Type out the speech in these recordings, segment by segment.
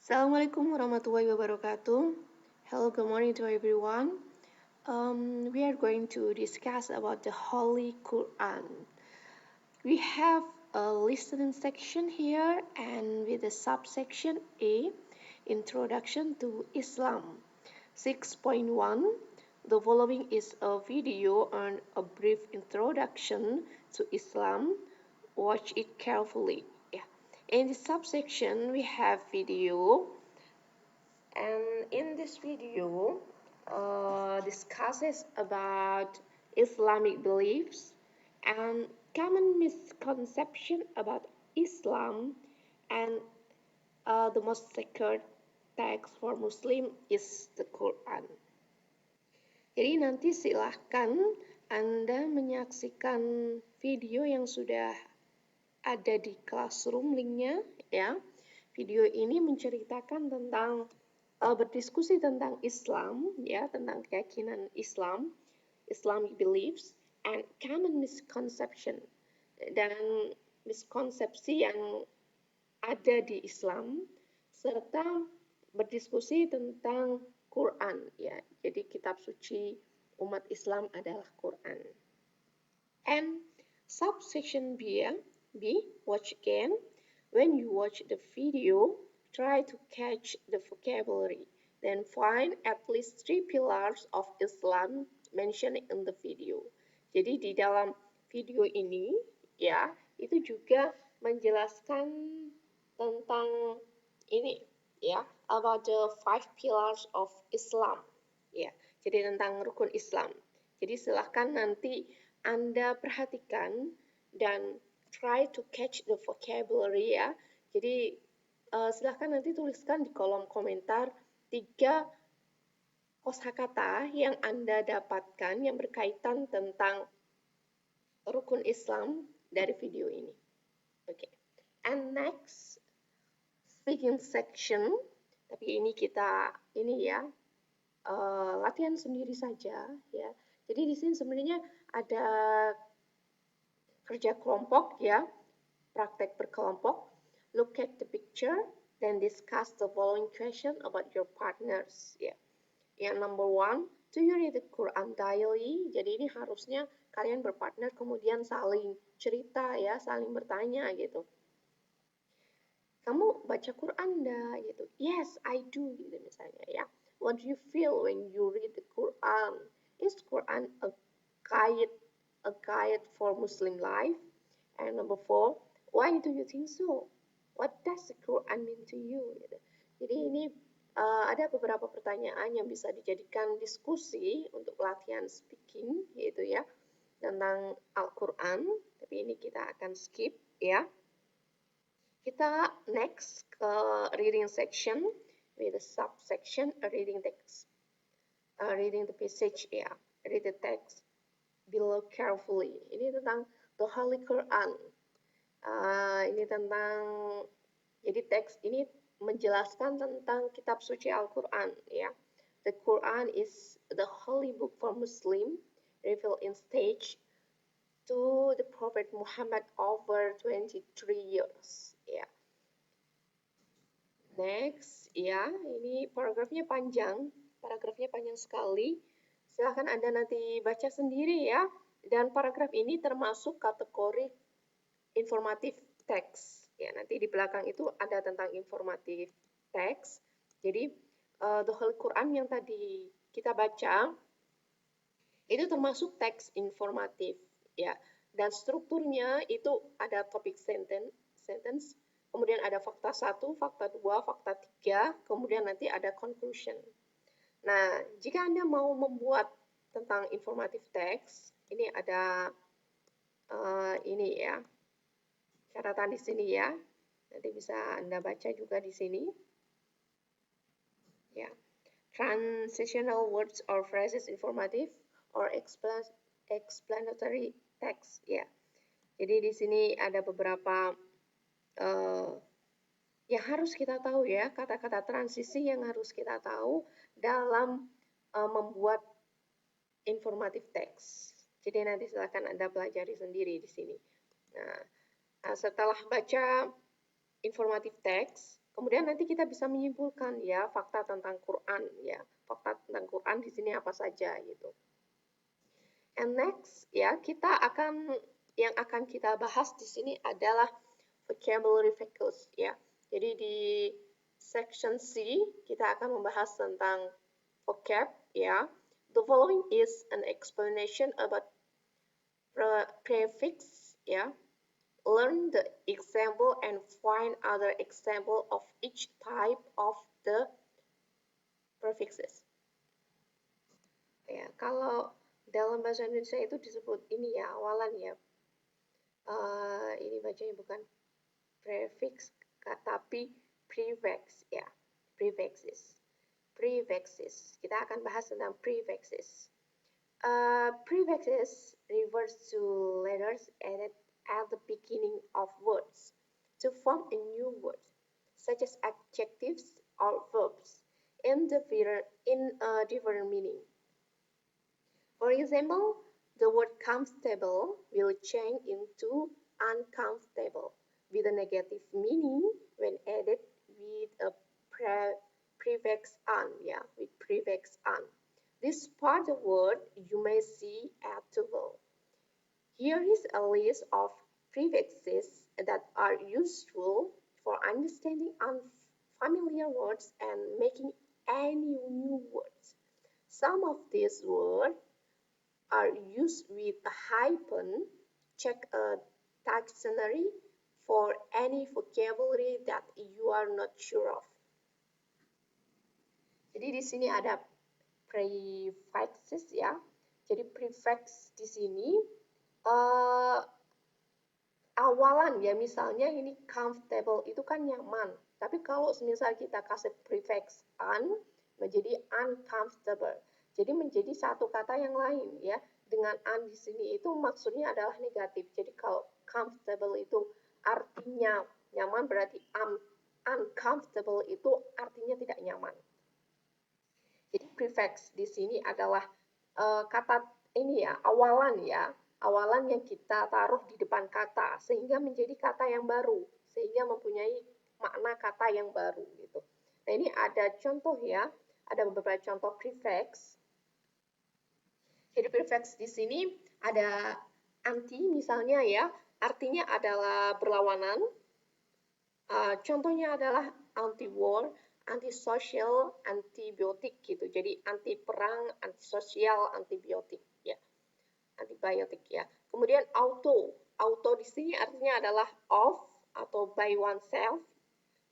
Assalamualaikum warahmatullahi wabarakatuh. Hello, good morning to everyone. We are going to discuss about the Holy Quran. We have a listening section here and with the subsection A, Introduction to Islam. 6.1, the following is a video on a brief introduction to Islam. Watch it carefully. Yeah. In the subsection, we have video, and in this video discusses about Islamic beliefs and common misconception about Islam, and the most sacred text for Muslim is the Quran. Jadi nanti silahkan Anda menyaksikan video yang sudah ada di Classroom linknya ya. Video ini menceritakan tentang berdiskusi tentang Islam ya, tentang keyakinan Islam, Islamic beliefs and common misconception, dan miskonsepsi yang ada di Islam, serta berdiskusi tentang Quran ya. Jadi kitab suci umat Islam adalah Quran. And subsection B, watch again. When you watch the video, try to catch the vocabulary. Then find at least 3 pillars of Islam mentioned in the video. Jadi di dalam video ini ya, itu juga menjelaskan tentang ini ya, about the 5 pillars of Islam ya. Jadi tentang rukun Islam. Jadi silahkan nanti Anda perhatikan dan try to catch the vocabulary ya. Jadi silahkan nanti tuliskan di kolom komentar 3 kosakata yang Anda dapatkan yang berkaitan tentang rukun Islam dari video ini. Oke. And next, speaking section. Tapi ini kita ya latihan sendiri saja ya. Jadi di sini sebenarnya ada kerja kelompok ya, praktek berkelompok. Look at the picture, then discuss the following question about your partners ya. Yang number 1, do you read the Quran daily? Jadi ini harusnya kalian berpartner kemudian saling cerita ya, saling bertanya gitu. Kamu baca Quran enggak gitu? Yes, I do gitu misalnya ya. What do you feel when you read the Quran? Is Quran a guide for Muslim life? And number 4, why do you think so? What does the Quran mean to you? Gitu. Jadi ini ada beberapa pertanyaan yang bisa dijadikan diskusi untuk latihan speaking gitu ya, tentang Al-Quran. Tapi ini kita akan skip ya. Kita next ke reading section with the subsection reading text, reading the passage ya, read the text below carefully. Ini tentang the Holy Quran. Ini tentang, jadi teks ini menjelaskan tentang kitab suci Al-Quran ya. The Quran is the holy book for Muslim, revealed in stage to the Prophet Muhammad over 23 years ya. Next ya, ini paragrafnya panjang sekali. Silahkan Anda nanti baca sendiri ya. Dan paragraf ini termasuk kategori informatif teks. Ya, nanti di belakang itu ada tentang informatif teks. Jadi the Holy Quran yang tadi kita baca itu termasuk teks informatif ya. Dan strukturnya itu ada topik sentence, kemudian ada fakta 1, fakta 2, fakta 3, kemudian nanti ada conclusion. Nah, jika Anda mau membuat tentang informatif teks, ini ada ini ya, catatan di sini ya. Nanti bisa Anda baca juga di sini. Ya. Transitional words or phrases informative or explanatory text ya. Jadi di sini ada beberapa yang harus kita tahu ya, kata-kata transisi yang harus kita tahu dalam membuat informatif teks. Jadi nanti silakan Anda pelajari sendiri di sini. Nah, setelah baca informatif teks, Kemudian nanti kita bisa menyimpulkan ya fakta tentang Quran ya. Fakta tentang Quran di sini apa saja gitu. And next ya, yang akan kita bahas di sini adalah vocabulary focus ya. Jadi di section C kita akan membahas tentang vocab ya. The following is an explanation about prefix ya. Learn the example and find other example of each type of the prefixes. Ya, kalau dalam bahasa Indonesia itu disebut ini ya, awalan ya. Ini bacanya bukan prefix, tapi prefix ya. Prefixes. Prefixes. Kita akan bahas tentang prefixes. Prefixes refers to letters added at the beginning of words to form a new word, such as adjectives or verbs in a different meaning. For example, the word comfortable will change into uncomfortable with a negative meaning when added with a prefix "an", yeah, with prefix "an". This part of the word you may see at table. Here is a list of prefixes that are useful for understanding unfamiliar words and making any new words. Some of these words are used with a hyphen. Check a dictionary for any vocabulary that you are not sure of. Jadi di sini ada prefixes ya. Jadi prefix di sini awalan ya, misalnya ini comfortable itu kan nyaman. Tapi kalau misal kita kasih prefix "un" menjadi uncomfortable. Jadi menjadi satu kata yang lain ya. Dengan "un" di sini itu maksudnya adalah negatif. Jadi kalau comfortable itu artinya nyaman, berarti uncomfortable itu artinya tidak nyaman. Jadi prefix di sini adalah kata ini ya, awalan ya, awalan yang kita taruh di depan kata sehingga menjadi kata yang baru, sehingga mempunyai makna kata yang baru gitu. Nah, ini ada contoh ya, ada beberapa contoh prefix. Jadi prefix di sini ada anti misalnya ya, artinya adalah berlawanan. Contohnya adalah anti-war, anti-sosial, antibiotik gitu. Jadi anti perang, anti-sosial, antibiotik ya. Antibiotik ya. Kemudian auto. Auto di sini artinya adalah off atau by oneself.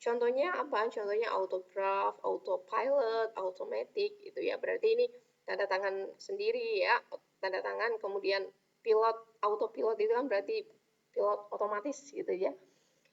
Contohnya apa? Contohnya autograph, autopilot, automatic gitu ya. Berarti ini tanda tangan sendiri ya. Tanda tangan, kemudian pilot, autopilot itu kan berarti pilot otomatis gitu ya.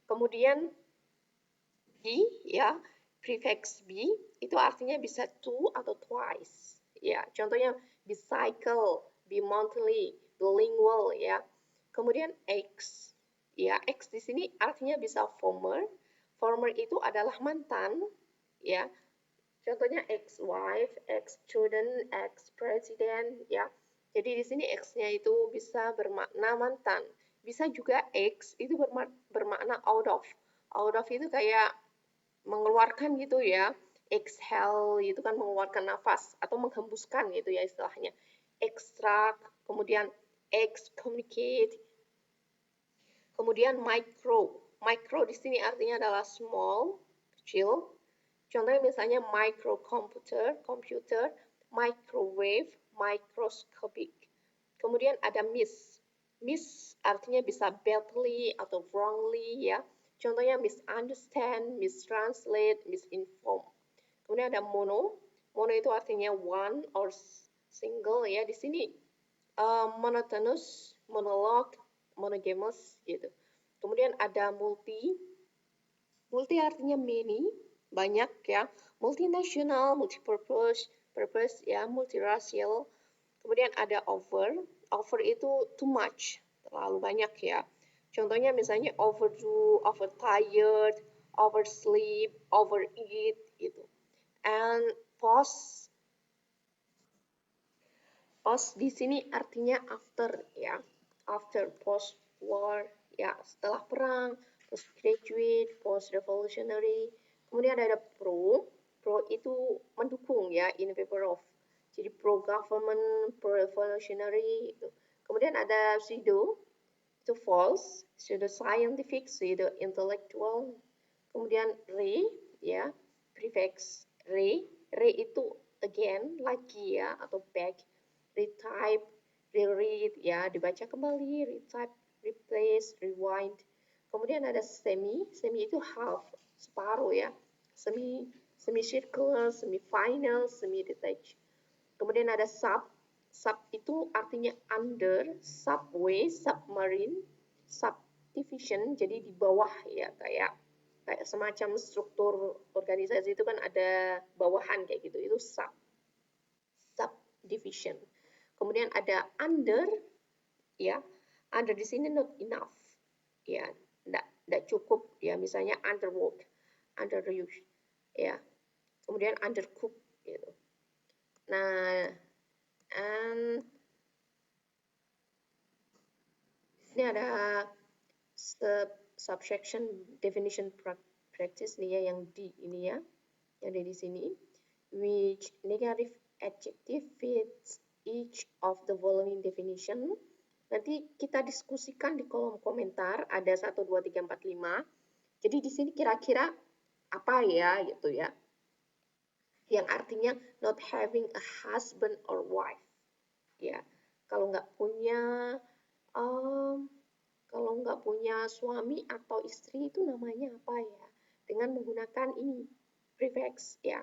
Kemudian B ya, prefix B itu artinya bisa to atau twice. Ya, contohnya bicycle, bimonthly, bilingual ya. Kemudian X. Ya, X di sini artinya bisa former. Former itu adalah mantan ya. Contohnya ex-wife, ex-student, ex-president ya. Jadi di sini X-nya itu bisa bermakna mantan. Bisa juga X itu bermakna out of. Out of itu kayak mengeluarkan gitu ya. Exhale itu kan mengeluarkan nafas atau menghembuskan gitu ya istilahnya. Extract, kemudian excommunicate, kemudian micro. Micro di sini artinya adalah small, kecil. Contohnya misalnya microcomputer, computer, microwave, microscopic. Kemudian ada miss. Miss artinya bisa badly atau wrongly ya. Contohnya misunderstand, mistranslate, misinform. Kemudian ada mono. Mono itu artinya one or single ya. Di sini monotonous, monologue, monogamous gitu. Kemudian ada multi. Multi artinya many, banyak ya. Multinational, multipurpose, purpose ya, multiracial. Kemudian ada over. Over itu too much, terlalu banyak ya. Contohnya misalnya overdo, overtired, oversleep, overeat gitu. And post. Post di sini artinya after ya. After post war ya, setelah perang, post graduate, post revolutionary, Kemudian ada pro. Pro itu mendukung ya, in favor of. Jadi pro government, pro revolutionary gitu. Kemudian ada pseudo, itu false, pseudo scientific, pseudo intellectual. Kemudian re, ya, prefix re. Re itu again, lagi ya, atau back. Retype, reread, ya, dibaca kembali, retype, replace, rewind. Kemudian ada semi, semi itu half, separuh ya, semi circular, semi final, semi detached. Kemudian ada sub, sub itu artinya under, subway, submarine, subdivision, jadi di bawah ya, kayak semacam struktur organisasi itu kan ada bawahan kayak gitu, itu subdivision. Kemudian ada under, ya, under di sini not enough, ya, enggak cukup ya, misalnya underworked, underused, ya. Kemudian undercooked gitu. Nah, ini ada subsection definition practice nih ya, yang di ini ya, yang ada di sini. Which negative adjective fits each of the following definition? Nanti kita diskusikan di kolom komentar, ada 1, 2, 3, 4, 5. Jadi di sini kira-kira apa ya gitu ya, yang artinya not having a husband or wife, ya, kalau nggak punya kalau nggak punya suami atau istri itu namanya apa ya, dengan menggunakan ini prefix ya,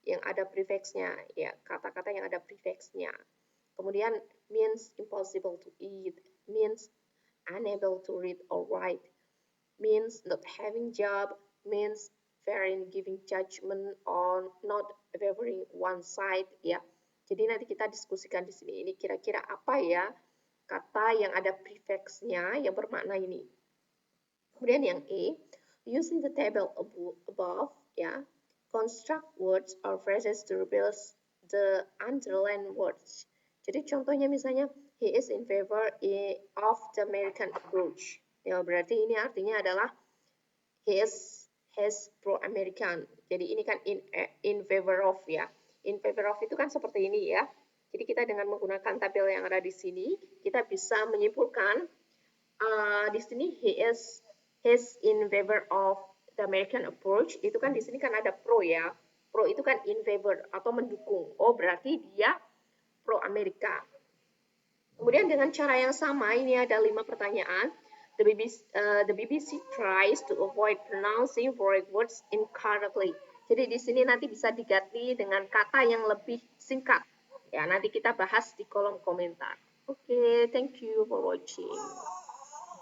yang ada prefixnya ya, kata-kata yang ada prefixnya. Kemudian means impossible to eat, means unable to read or write, means not having job, means fair in giving judgment on not favoring one side ya. Jadi nanti kita diskusikan di sini, ini kira-kira apa ya kata yang ada prefixnya yang bermakna ini. Kemudian yang E, using the table above ya, construct words or phrases to replace the underlined words. Jadi contohnya misalnya he is in favor of the American approach. Ya, berarti ini artinya adalah he is pro-American. Jadi ini kan in favor of ya. In favor of itu kan seperti ini ya. Jadi kita dengan menggunakan tabel yang ada di sini, kita bisa menyimpulkan di sini he is in favor of the American approach. Itu kan di sini kan ada pro ya. Pro itu kan in favor atau mendukung. Oh, berarti dia pro Amerika. Kemudian dengan cara yang sama, ini ada 5 pertanyaan. The BBC tries to avoid pronouncing foreign words incorrectly. Jadi di sini nanti bisa diganti dengan kata yang lebih singkat. Ya, nanti kita bahas di kolom komentar. Oke, thank you for watching.